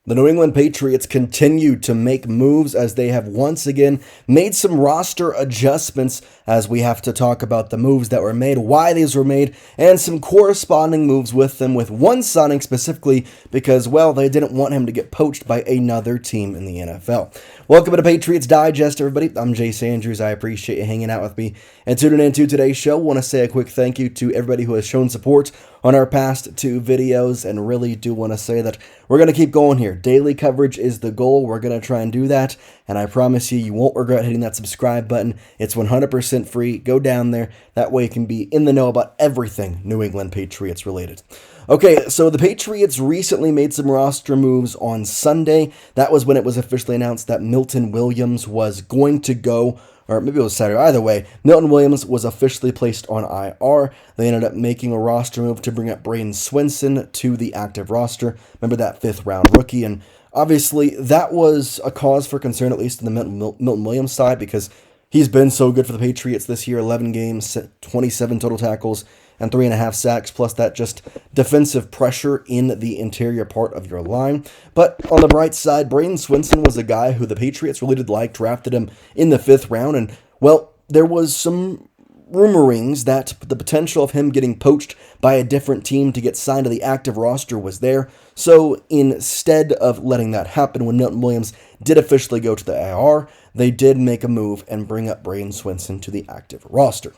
The New England Patriots continue to make moves as they have once again made some roster adjustments, as we have to talk about the moves that were made, why these were made, and some corresponding moves with them, with one signing specifically because, well, they didn't want him to get poached by another team in the NFL. Welcome to Patriots Digest, everybody. I'm Jace Andrews. I appreciate you hanging out with me and tuning into today's show. I want to say a quick thank you to everybody who has shown support on our past two videos, and really do want to say that we're going to keep going here. Daily coverage is the goal. We're going to try and do that, and I promise you, you won't regret hitting that subscribe button. It's 100% free. Go down there. That way you can be in the know about everything New England Patriots related. Okay, so the Patriots recently made some roster moves on Sunday. That was when it was officially announced that Milton Williams was going to go, or maybe it was Saturday. Either way, Milton Williams was officially placed on IR. They ended up making a roster move to bring up Bradyn Swinson to the active roster. Remember that 5th-round rookie? And obviously, that was a cause for concern, at least in the Milton Williams side, because he's been so good for the Patriots this year. 11 games, 27 total tackles, and 3.5 sacks, plus that just defensive pressure in the interior part of your line. But on the bright side, Bradyn Swinson was a guy who the Patriots really did like, drafted him in the 5th round, and, well, there was some rumorings that the potential of him getting poached by a different team to get signed to the active roster was there. So instead of letting that happen, when Milton Williams did officially go to the IR, they did make a move and bring up Bradyn Swinson to the active roster.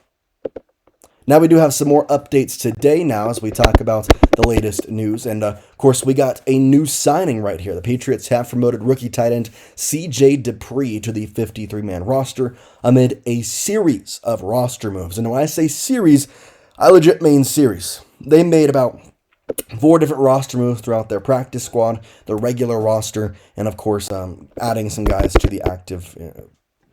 Now we do have some more updates today now as we talk about the latest news. And of course, we got a new signing right here. The Patriots have promoted rookie tight end C.J. Dippre to the 53-man roster amid a series of roster moves. And when I say series, I legit mean series. They made about 4 different roster moves throughout their practice squad, their regular roster, and of course, adding some guys to the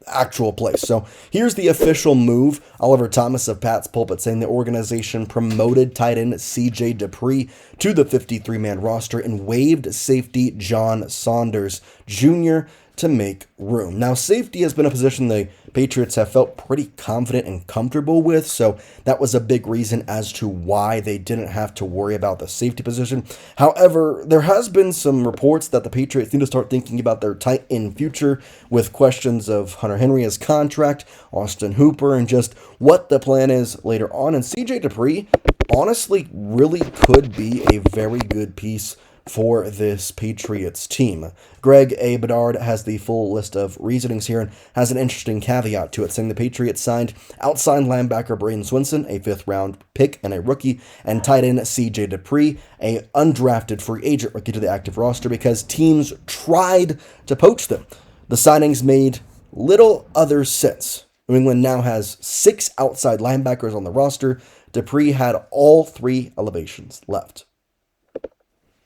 actual place. So here's the official move. Oliver Thomas of Pat's Pulpit saying the organization promoted tight end C.J. Dippre to the 53-man roster and waived safety John Saunders Jr. to make room. Now, safety has been a position the Patriots have felt pretty confident and comfortable with, so that was a big reason as to why they didn't have to worry about the safety position. However, there has been some reports that the Patriots need to start thinking about their tight end future with questions of Hunter Henry's contract, Austin Hooper, and just what the plan is later on. And C.J. Dippre honestly really could be a very good piece for this Patriots team. Greg A. Bedard has the full list of reasonings here and has an interesting caveat to it, saying the Patriots signed outside linebacker Bradyn Swinson, a 5th-round pick and a rookie, and tight end C.J. Dippre, a undrafted free agent rookie, to the active roster because teams tried to poach them. The signings made little other sense. New England now has 6 outside linebackers on the roster. Dippre had all 3 elevations left.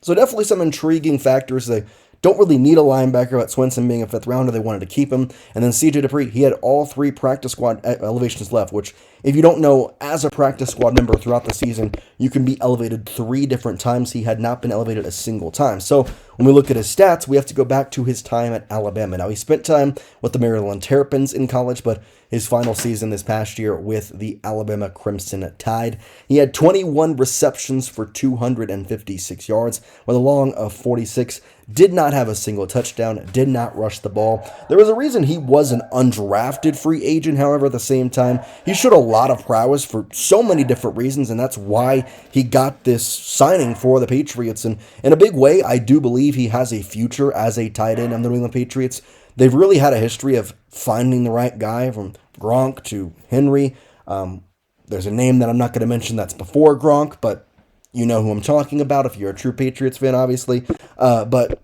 So definitely some intriguing factors. They don't really need a linebacker, but Swinson being a 5th rounder, they wanted to keep him. And then C.J. Dippre, he had all 3 practice squad elevations left, which, if you don't know, as a practice squad member throughout the season, you can be elevated 3 different times. He had not been elevated a single time. So when we look at his stats, we have to go back to his time at Alabama. Now, he spent time with the Maryland Terrapins in college, but his final season this past year with the Alabama Crimson Tide, he had 21 receptions for 256 yards with a long of 46, did not have a single touchdown, did not rush the ball. There was a reason he was an undrafted free agent. However, at the same time, he showed a lot of prowess for so many different reasons, and that's why he got this signing for the Patriots. And in a big way, I do believe he has a future as a tight end on the New England Patriots. They've really had a history of finding the right guy, from Gronk to Henry. There's a name that I'm not going to mention that's before Gronk, but you know who I'm talking about if you're a true Patriots fan, obviously. But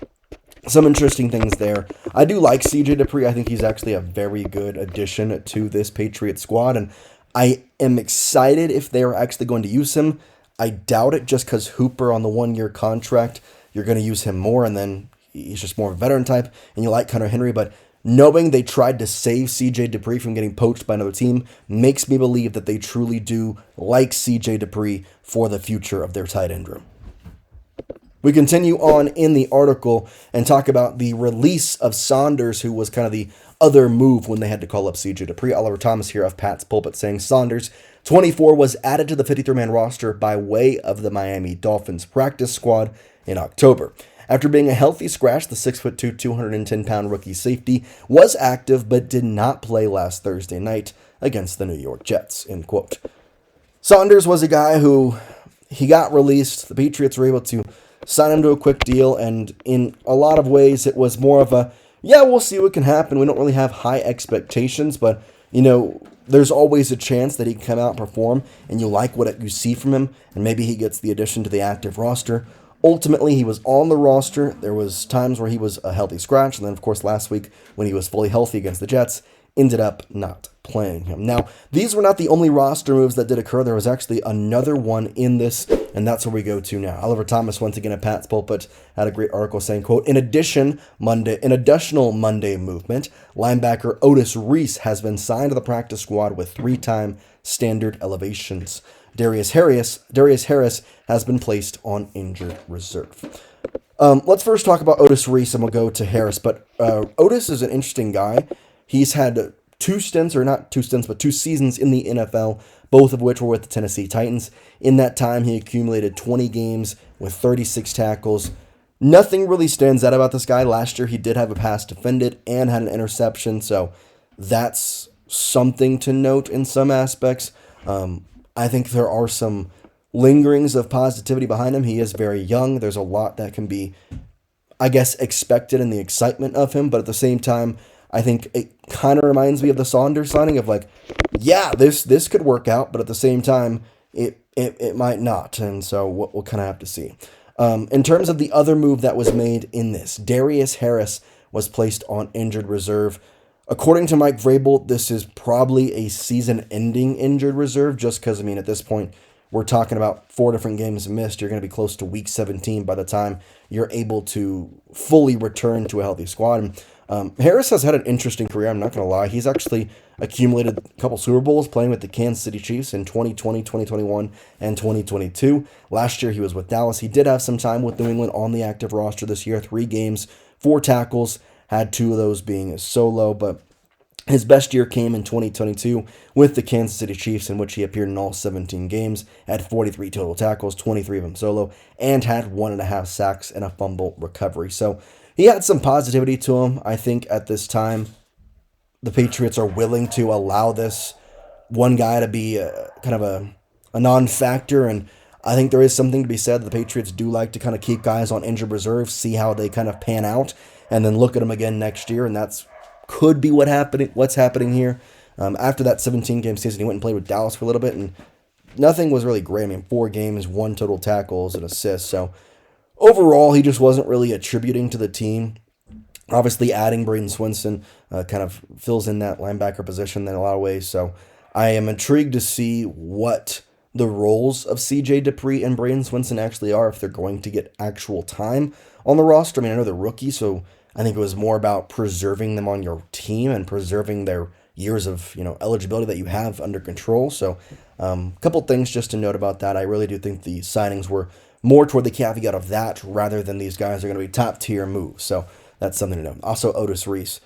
some interesting things there. I do like C.J. Dippre. I think he's actually a very good addition to this Patriots squad, and I am excited if they're actually going to use him. I doubt it, just because Hooper on the 1-year contract, you're going to use him more, and then he's just more of a veteran type, and you like Hunter Henry, but knowing they tried to save C.J. Dippre from getting poached by another team makes me believe that they truly do like C.J. Dippre for the future of their tight end room. We continue on in the article and talk about the release of Saunders, who was kind of the other move when they had to call up C.J. Dippre. Oliver Thomas here of Pat's Pulpit saying Saunders, 24, was added to the 53-man roster by way of the Miami Dolphins practice squad in October. After being a healthy scratch, the 6'2", 210-pound rookie safety was active but did not play last Thursday night against the New York Jets, end quote. Saunders was a guy who he got released. The Patriots were able to sign him to a quick deal, and in a lot of ways it was more of a, yeah, we'll see what can happen. We don't really have high expectations, but, there's always a chance that he can come out and perform, and you like what you see from him, and maybe he gets the addition to the active roster. Ultimately, he was on the roster. There was times where he was a healthy scratch, and then, of course, last week when he was fully healthy against the Jets, ended up not playing him. Now, these were not the only roster moves that did occur. There was actually another one in this, and that's where we go to now. Oliver Thomas, once again at Pat's Pulpit, had a great article saying, quote, an additional Monday movement, linebacker Otis Reese has been signed to the practice squad with 3-time standard elevations. Darius Harris has been placed on injured reserve. Let's first talk about Otis Reese, and we'll go to Harris. But Otis is an interesting guy. He's had two seasons in the NFL, both of which were with the Tennessee Titans. In that time, he accumulated 20 games with 36 tackles. Nothing really stands out about this guy. Last year, he did have a pass defended and had an interception, so that's something to note in some aspects. I think there are some lingerings of positivity behind him. He is very young. There's a lot that can be, expected in the excitement of him, but at the same time, I think it kind of reminds me of the Saunders signing of this could work out, but at the same time, it might not, and so we'll kind of have to see. In terms of the other move that was made in this, Darius Harris was placed on injured reserve. According to Mike Vrable, this is probably a season-ending injured reserve, just because, at this point, we're talking about 4 different games missed. You're going to be close to week 17 by the time you're able to fully return to a healthy squad. Harris has had an interesting career, I'm not going to lie. He's actually accumulated a couple Super Bowls playing with the Kansas City Chiefs in 2020, 2021, and 2022. Last year he was with Dallas. He did have some time with New England on the active roster this year, 3 games, 4 tackles, had 2 of those being a solo, but his best year came in 2022 with the Kansas City Chiefs, in which he appeared in all 17 games, had 43 total tackles, 23 of them solo, and had 1.5 sacks and a fumble recovery. So he had some positivity to him. I think at this time, the Patriots are willing to allow this one guy to be kind of a non-factor, and I think there is something to be said. The Patriots do like to kind of keep guys on injured reserve, see how they kind of pan out, and then look at them again next year, and that's could be what's happening here. After that 17-game season, he went and played with Dallas for a little bit, and nothing was really great. 4 games, 1 total tackles and assists. So overall, he just wasn't really attributing to the team. Obviously, adding Bradyn Swinson kind of fills in that linebacker position in a lot of ways. So I am intrigued to see what the roles of C.J. Dippre and Bradyn Swinson actually are, if they're going to get actual time on the roster. I know they're rookies, so I think it was more about preserving them on your team and preserving their years of eligibility that you have under control. So a couple things just to note about that. I really do think the signings were more toward the caveat of that rather than these guys are going to be top tier moves. So that's something to note. Also, Otis Reese,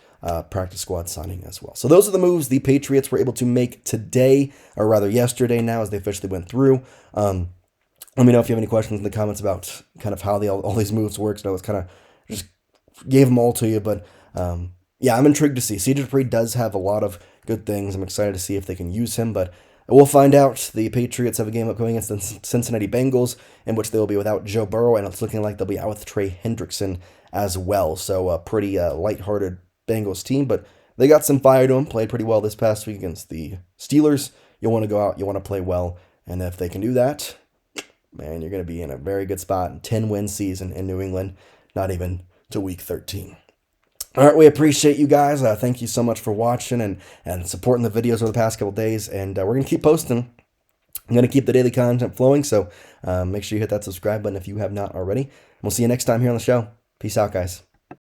practice squad signing as well. So those are the moves the Patriots were able to make today, or rather yesterday now, as they officially went through. Let me know if you have any questions in the comments about kind of how all these moves work. So it's kind of just gave them all to you, but yeah, I'm intrigued to see. C.J. Dippre does have a lot of good things. I'm excited to see if they can use him, but we'll find out. The Patriots have a game upcoming against the Cincinnati Bengals, in which they will be without Joe Burrow, and it's looking like they'll be out with Trey Hendrickson as well. So a pretty lighthearted Bengals team, but they got some fire to them. Played pretty well this past week against the Steelers. You want to go out, you want to play well, and if they can do that, man, you're going to be in a very good spot. 10-win season in New England, not even to week 13. All right, we appreciate you guys. Thank you so much for watching and supporting the videos over the past couple days, and we're going to keep posting. I'm going to keep the daily content flowing, so make sure you hit that subscribe button if you have not already. We'll see you next time here on the show. Peace out, guys.